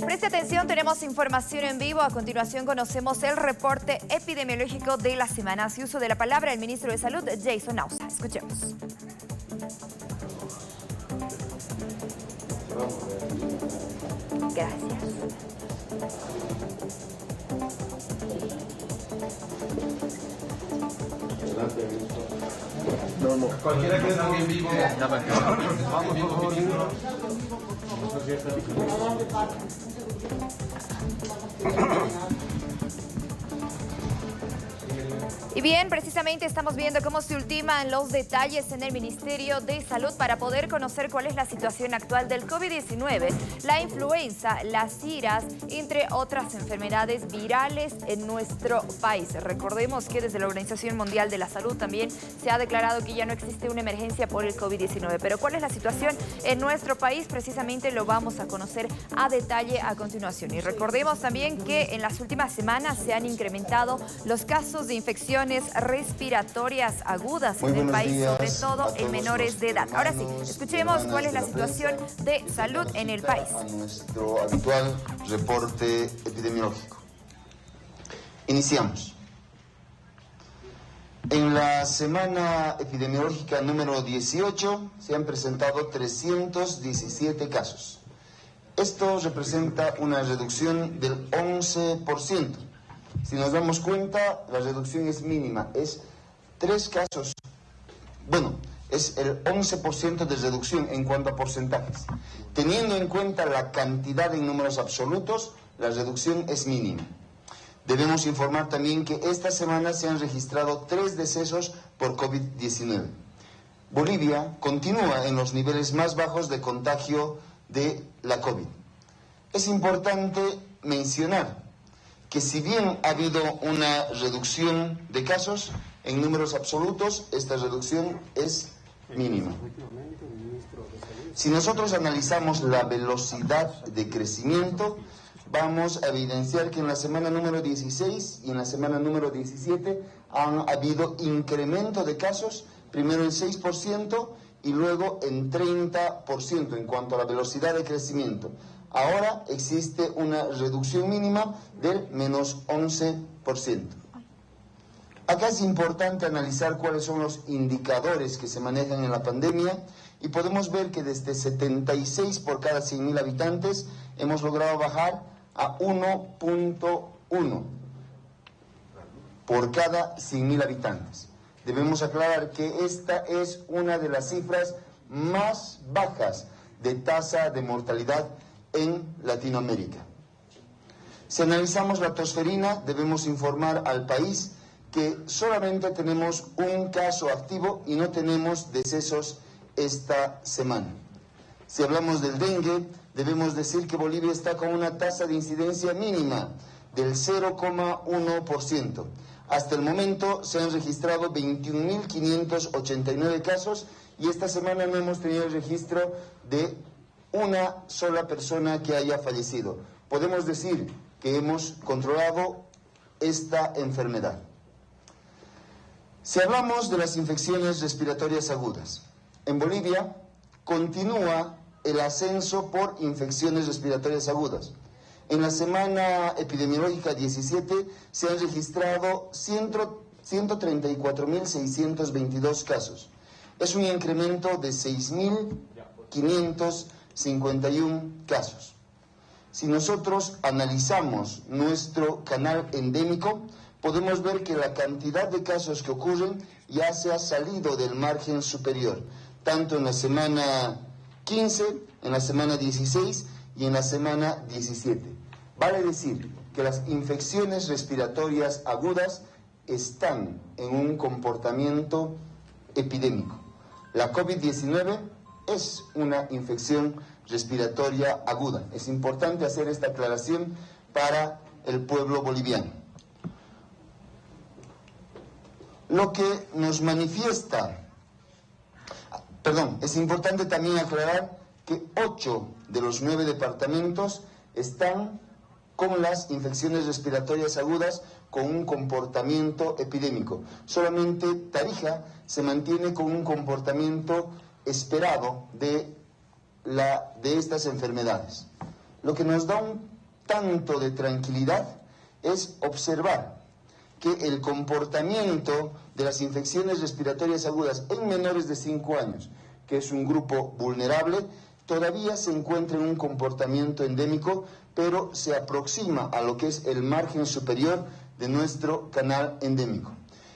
Preste atención, tenemos información en vivo. A continuación conocemos el reporte epidemiológico de la semana. Hace uso de la palabra el ministro de Salud, Jason Nausa. Escuchemos. Gracias. No. Cualquiera que esté en vivo. Vamos, ministro. Y bien, precisamente estamos viendo cómo se ultiman los detalles en el Ministerio de Salud para poder conocer cuál es la situación actual del COVID-19, la influenza, las iras, entre otras enfermedades virales en nuestro país. Recordemos que desde la Organización Mundial de la Salud también se ha declarado que ya no existe una emergencia por el COVID-19. Pero ¿cuál es la situación en nuestro país? Precisamente lo vamos a conocer a detalle a continuación. Y recordemos también que en las últimas semanas se han incrementado los casos de infecciones respiratorias agudas en el país, sobre todo en menores de edad. Ahora sí, escuchemos cuál es la situación de salud en el país. A nuestro habitual reporte epidemiológico. Iniciamos. En la semana epidemiológica número 18 se han presentado 317 casos. Esto representa una reducción del 11%. Si nos damos cuenta, la reducción es mínima, es 3 casos. Bueno, es el 11% de reducción en cuanto a porcentajes. Teniendo en cuenta la cantidad en números absolutos, la reducción es mínima. Debemos informar también que esta semana se han registrado 3 decesos por COVID-19. Bolivia continúa en los niveles más bajos de contagio de la COVID. Es importante mencionar que si bien ha habido una reducción de casos, en números absolutos, esta reducción es mínima. Si nosotros analizamos la velocidad de crecimiento, vamos a evidenciar que en la semana número 16 y en la semana número 17 han habido incremento de casos, primero en 6% y luego en 30% en cuanto a la velocidad de crecimiento. Ahora existe una reducción mínima del menos 11%. Acá es importante analizar cuáles son los indicadores que se manejan en la pandemia y podemos ver que desde 76 por cada 100.000 habitantes hemos logrado bajar a 1.1 por cada 100.000 habitantes. Debemos aclarar que esta es una de las cifras más bajas de tasa de mortalidad en Latinoamérica. Si analizamos la tosferina, debemos informar al país que solamente tenemos un caso activo y no tenemos decesos esta semana. Si hablamos del dengue, debemos decir que Bolivia está con una tasa de incidencia mínima del 0,1%. Hasta el momento se han registrado 21.589 casos y esta semana no hemos tenido el registro de una sola persona que haya fallecido. Podemos decir que hemos controlado esta enfermedad. Si hablamos de las infecciones respiratorias agudas, en Bolivia continúa el ascenso por infecciones respiratorias agudas. En la semana epidemiológica 17 se han registrado 134.622 casos. Es un incremento de 6.551 casos. Si nosotros analizamos nuestro canal endémico, podemos ver que la cantidad de casos que ocurren ya se ha salido del margen superior, tanto en la semana 15, en la semana 16 y en la semana 17. Vale decir que las infecciones respiratorias agudas están en un comportamiento epidémico. La COVID-19 es una infección respiratoria aguda. Es importante hacer esta aclaración para el pueblo boliviano. Lo que nos manifiesta, es importante también aclarar que 8 de los 9 departamentos están con las infecciones respiratorias agudas con un comportamiento epidémico. Solamente Tarija se mantiene con un comportamiento esperado de estas enfermedades. Lo que nos da un tanto de tranquilidad es observar que el comportamiento de las infecciones respiratorias agudas en menores de 5 años, que es un grupo vulnerable, todavía se encuentra en un comportamiento endémico, pero se aproxima a lo que es el margen superior de nuestro canal endémico.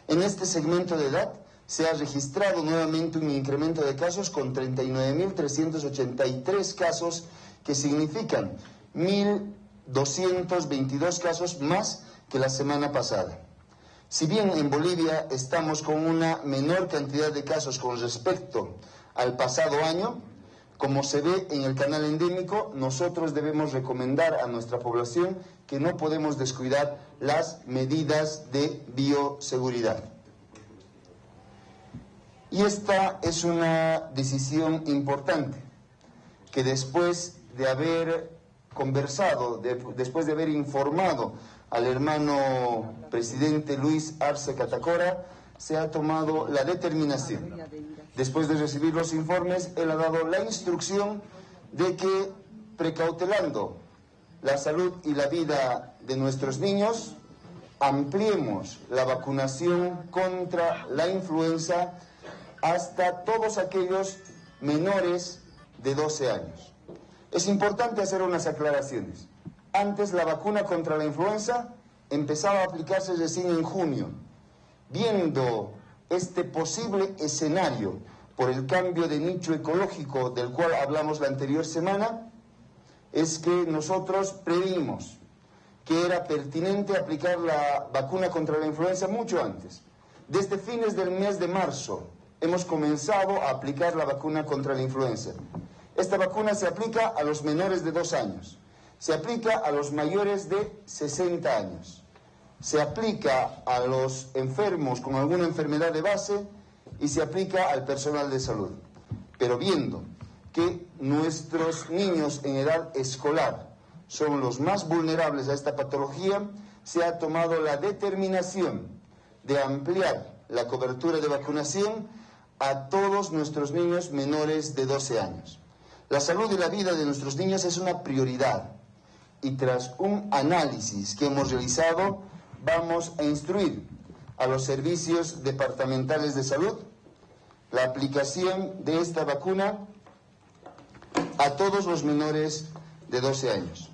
En este segmento de edad se ha registrado nuevamente un incremento de casos con 39.383 casos, que significan 1.222 casos más que la semana pasada. Si bien en Bolivia estamos con una menor cantidad de casos con respecto al pasado año, como se ve en el canal endémico, nosotros debemos recomendar a nuestra población que no podemos descuidar las medidas de bioseguridad. Y esta es una decisión importante, que después de haber conversado, después de haber informado al hermano presidente Luis Arce Catacora, se ha tomado la determinación. Después de recibir los informes, él ha dado la instrucción de que, precautelando la salud y la vida de nuestros niños, ampliemos la vacunación contra la influenza hasta todos aquellos menores de 12 años. Es importante hacer unas aclaraciones. Antes la vacuna contra la influenza empezaba a aplicarse recién en junio. Viendo este posible escenario por el cambio de nicho ecológico del cual hablamos la anterior semana, es que nosotros previmos que era pertinente aplicar la vacuna contra la influenza mucho antes. Desde fines del mes de marzo hemos comenzado a aplicar la vacuna contra la influenza. Esta vacuna se aplica a los menores de 2 años, se aplica a los mayores de 60 años, se aplica a los enfermos con alguna enfermedad de base y se aplica al personal de salud. Pero viendo que nuestros niños en edad escolar son los más vulnerables a esta patología, se ha tomado la determinación de ampliar la cobertura de vacunación a todos nuestros niños menores de 12 años. La salud y la vida de nuestros niños es una prioridad y tras un análisis que hemos realizado, vamos a instruir a los servicios departamentales de salud la aplicación de esta vacuna a todos los menores de 12 años.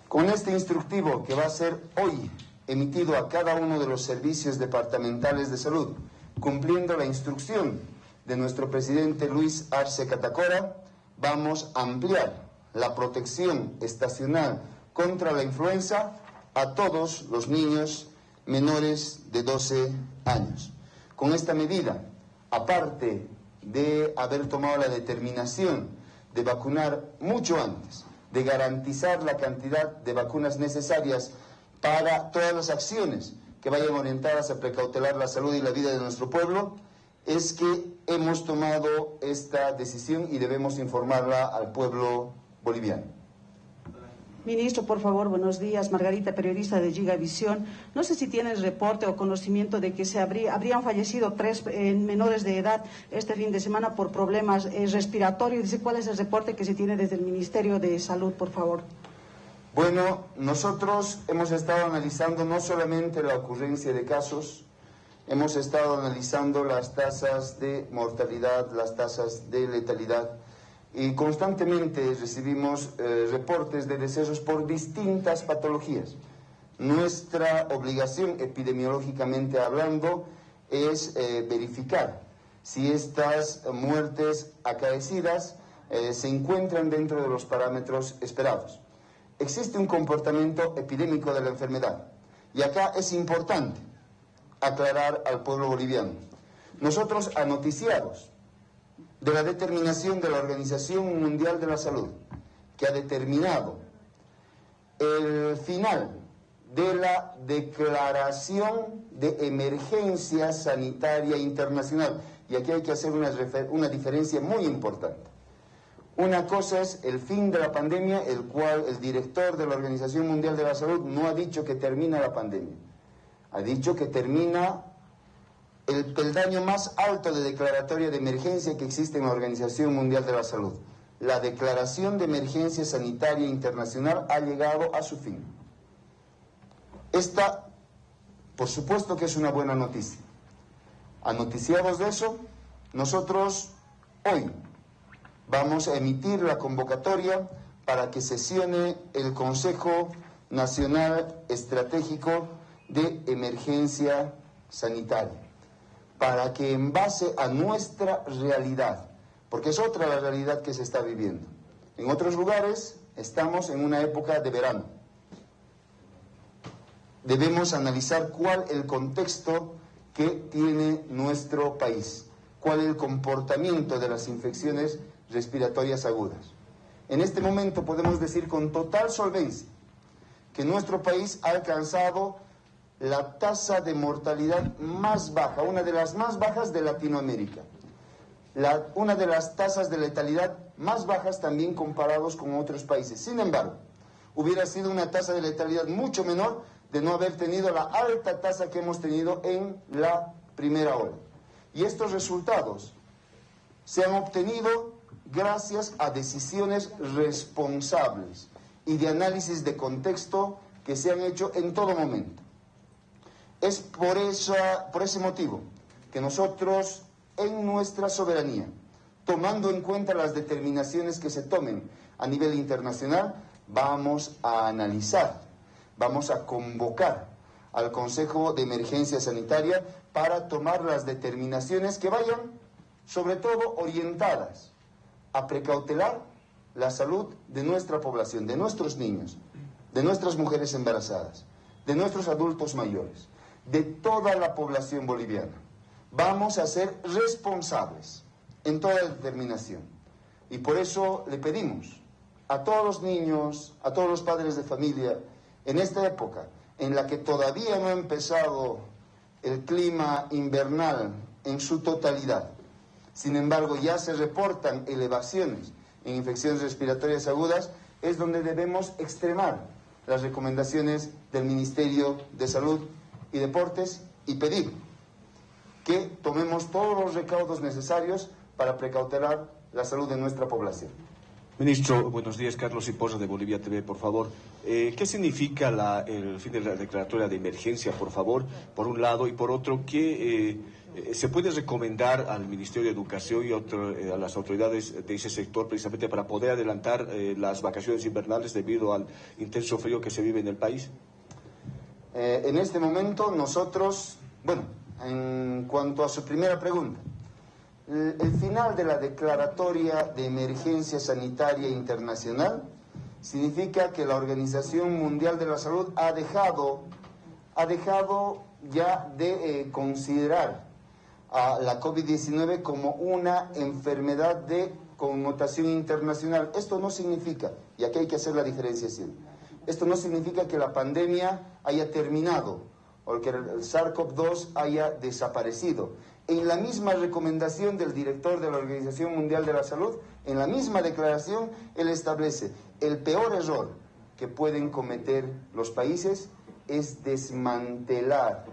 Con este instructivo que va a ser hoy emitido a cada uno de los servicios departamentales de salud, cumpliendo la instrucción de nuestro presidente Luis Arce Catacora, vamos a ampliar la protección estacional contra la influenza a todos los niños menores de 12 años. Con esta medida, aparte de haber tomado la determinación de vacunar mucho antes, de garantizar la cantidad de vacunas necesarias para todas las acciones que vayan orientadas a precautelar la salud y la vida de nuestro pueblo, es que hemos tomado esta decisión y debemos informarla al pueblo boliviano. Ministro, por favor, buenos días. Margarita, periodista de Gigavisión. No sé si tienes reporte o conocimiento de que habrían fallecido 3 menores de edad este fin de semana por problemas respiratorios. Dice, ¿cuál es el reporte que se tiene desde el Ministerio de Salud, por favor? Bueno, nosotros hemos estado analizando no solamente la ocurrencia de casos, hemos estado analizando las tasas de mortalidad, las tasas de letalidad, y constantemente recibimos reportes de decesos por distintas patologías. Nuestra obligación, epidemiológicamente hablando, es verificar si estas muertes acaecidas se encuentran dentro de los parámetros esperados. Existe un comportamiento epidémico de la enfermedad, y acá es importante aclarar al pueblo boliviano. Nosotros, anoticiados de la determinación de la Organización Mundial de la Salud, que ha determinado el final de la declaración de emergencia sanitaria internacional. Y aquí hay que hacer una diferencia muy importante. Una cosa es el fin de la pandemia, el cual el director de la Organización Mundial de la Salud no ha dicho que termina la pandemia. Ha dicho que termina el peldaño más alto de declaratoria de emergencia que existe en la Organización Mundial de la Salud. La Declaración de Emergencia Sanitaria Internacional ha llegado a su fin. Esta, por supuesto que es una buena noticia. Anoticiados de eso, nosotros hoy vamos a emitir la convocatoria para que sesione el Consejo Nacional Estratégico de Emergencia Sanitaria, para que en base a nuestra realidad, porque es otra la realidad que se está viviendo. En otros lugares estamos en una época de verano. Debemos analizar cuál es el contexto que tiene nuestro país, cuál es el comportamiento de las infecciones respiratorias agudas. En este momento podemos decir con total solvencia que nuestro país ha alcanzado la tasa de mortalidad más baja, una de las más bajas de Latinoamérica. Una de las tasas de letalidad más bajas también comparados con otros países. Sin embargo, hubiera sido una tasa de letalidad mucho menor de no haber tenido la alta tasa que hemos tenido en la primera ola. Y estos resultados se han obtenido gracias a decisiones responsables y de análisis de contexto que se han hecho en todo momento. Es por ese motivo que nosotros, en nuestra soberanía, tomando en cuenta las determinaciones que se tomen a nivel internacional, vamos a analizar, vamos a convocar al Consejo de Emergencia Sanitaria para tomar las determinaciones que vayan, sobre todo, orientadas a precautelar la salud de nuestra población, de nuestros niños, de nuestras mujeres embarazadas, de nuestros adultos mayores, de toda la población boliviana. Vamos a ser responsables en toda determinación. Y por eso le pedimos a todos los niños, a todos los padres de familia, en esta época en la que todavía no ha empezado el clima invernal en su totalidad, sin embargo ya se reportan elevaciones en infecciones respiratorias agudas, es donde debemos extremar las recomendaciones del Ministerio de Salud y Deportes y pedir que tomemos todos los recaudos necesarios para precautelar la salud de nuestra población. Ministro, buenos días. Carlos Iposa de Bolivia TV, por favor. ¿Qué significa el fin de la declaratoria de emergencia, por favor, por un lado? Y por otro, ¿qué se puede recomendar al Ministerio de Educación y a las autoridades de ese sector precisamente para poder adelantar las vacaciones invernales debido al intenso frío que se vive en el país? En este momento nosotros, en cuanto a su primera pregunta, el final de la declaratoria de emergencia sanitaria internacional significa que la Organización Mundial de la Salud ha dejado ya de considerar a la COVID-19 como una enfermedad de connotación internacional. Esto no significa, y aquí hay que hacer la diferenciación, esto no significa que la pandemia haya terminado o que el SARS-CoV-2 haya desaparecido. En la misma recomendación del director de la Organización Mundial de la Salud, en la misma declaración, él establece el peor error que pueden cometer los países es desmantelar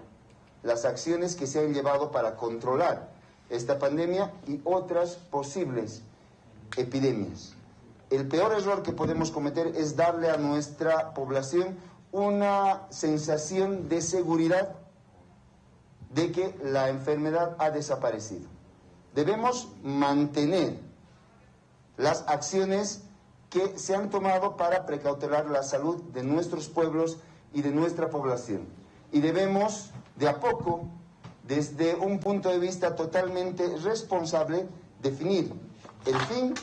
las acciones que se han llevado para controlar esta pandemia y otras posibles epidemias. El peor error que podemos cometer es darle a nuestra población una sensación de seguridad de que la enfermedad ha desaparecido. Debemos mantener las acciones que se han tomado para precautelar la salud de nuestros pueblos y de nuestra población. Y debemos, de a poco, desde un punto de vista totalmente responsable, definir el fin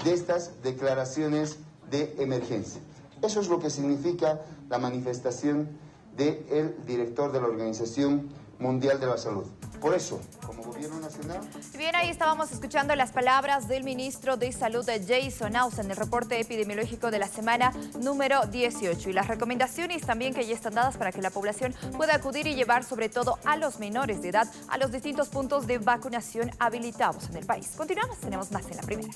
de estas declaraciones de emergencia. Eso es lo que significa la manifestación del director de la Organización Mundial de la Salud. Por eso, como Gobierno Nacional... Bien, ahí estábamos escuchando las palabras del ministro de Salud, Jason Ausa, en el reporte epidemiológico de la semana número 18. Y las recomendaciones también que ya están dadas para que la población pueda acudir y llevar, sobre todo a los menores de edad, a los distintos puntos de vacunación habilitados en el país. Continuamos, tenemos más en la primera.